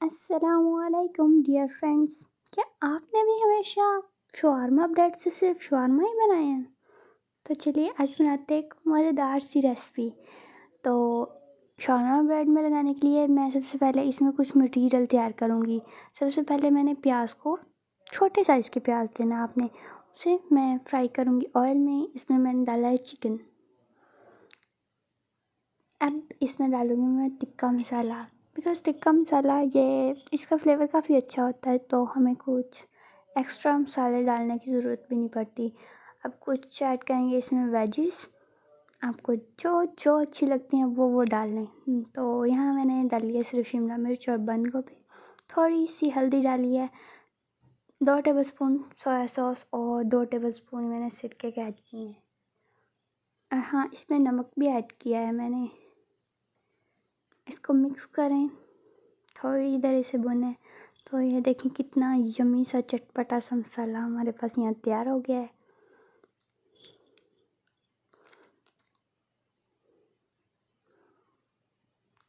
अस्सलामुअलैकुम dear friends. क्या आपने भी हमेशा शवारमा ब्रेड से सिर्फ शवारमा ही बनाए हैं? तो चलिए आज बनाते हैं एक मज़ेदार सी रेसिपी। तो शवारमा ब्रेड में लगाने के लिए मैं सबसे पहले इसमें कुछ मटेरियल तैयार करूँगी। सबसे पहले मैंने प्याज को, छोटे साइज़ के प्याज लेना आपने, उसे मैं फ्राई करूँगी ऑयल में। इसमें मैंने डाला है चिकन। अब इसमें डालूँगी मैं टिक्का मसाला, बिकॉज़ टिक्का मसाला ये इसका फ्लेवर काफ़ी अच्छा होता है, तो हमें कुछ एक्स्ट्रा मसाले डालने की ज़रूरत भी नहीं पड़ती। अब कुछ ऐड करेंगे इसमें वेजिस, आपको जो जो अच्छी लगती हैं वो डाल लें। तो यहाँ मैंने डाली है सिर्फ शिमला मिर्च और बंद गोभी, थोड़ी सी हल्दी डाली है, 2 टेबलस्पून सोया सॉस और 2 टेबलस्पून मैंने सिरके के ऐड किए हैं। और हाँ, इसमें नमक भी ऐड किया है मैंने। इसको मिक्स करें, थोड़ी देर इसे भुनें। तो ये देखिए कितना यम्मी सा चटपटा सा मसाला हमारे पास यहाँ तैयार हो गया है।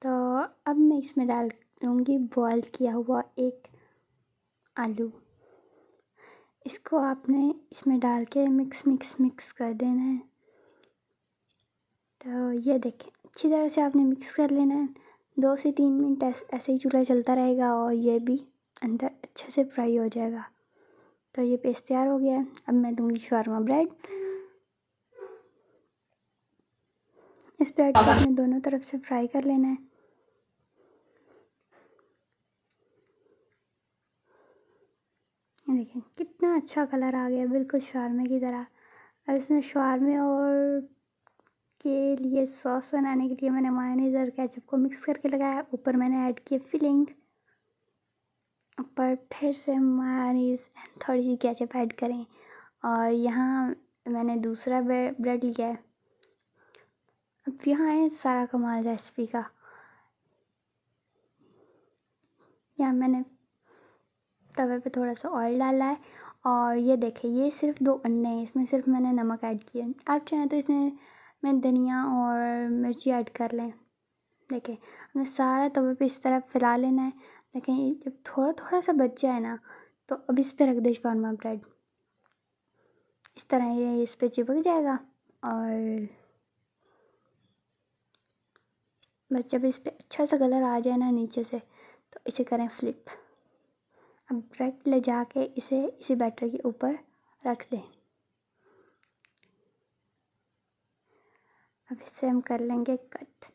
तो अब मैं इसमें डाल लूँगी बॉयल किया हुआ एक आलू। इसको आपने इसमें डाल के मिक्स मिक्स मिक्स कर देना है। तो ये देखें, अच्छी तरह से आपने मिक्स कर लेना है। 2 से 3 मिनट ऐसे ही चूल्हा चलता रहेगा और ये भी अंदर अच्छे से फ्राई हो जाएगा। तो ये पेस्ट तैयार हो गया है। अब मैं दूँगी शवारमा ब्रेड। इस ब्रेड को आपने दोनों तरफ से फ्राई कर लेना है। ये देखिए कितना अच्छा कलर आ गया, बिल्कुल शवारमे की तरह। अब इसमें शवारमे और के लिए सॉस बनाने के लिए मैंने मायोनीज़ और केचप को मिक्स करके लगाया। ऊपर मैंने ऐड की फिलिंग, ऊपर फिर से मायोनीज़, थोड़ी सी केचप ऐड करें। और यहाँ मैंने दूसरा ब्रेड लिया है। अब यहाँ है सारा कमाल रेसिपी का। यहाँ मैंने तवे पे थोड़ा सा ऑयल डाला है और ये देखिए ये सिर्फ 2 अंडे हैं, इसमें सिर्फ मैंने नमक ऐड किया है। आप चाहें तो इसमें मैं धनिया और मिर्ची ऐड कर लें। देखें, हमें सारा तवे पे इस तरह फैला लेना है। देखें जब थोड़ा थोड़ा सा बच जाए ना, तो अब इस पर रख दे शवारमा ब्रेड। इस तरह ये इस पर चिपक जाएगा और बस जब इस पर अच्छा सा कलर आ जाए ना नीचे से, तो इसे करें फ्लिप। अब ब्रेड ले जाके इसे इसी बैटर के ऊपर रख दें। अब इसे हम कर लेंगे कट।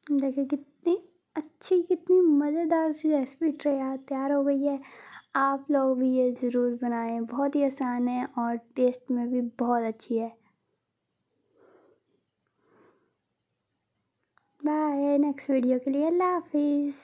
देखिए कितनी अच्छी, कितनी मज़ेदार सी रेसिपी तैयार हो गई है। आप लोग भी ये ज़रूर बनाएं, बहुत ही आसान है और टेस्ट में भी बहुत अच्छी है। बाय, नेक्स्ट वीडियो के लिए अल्लाह हाफिज़।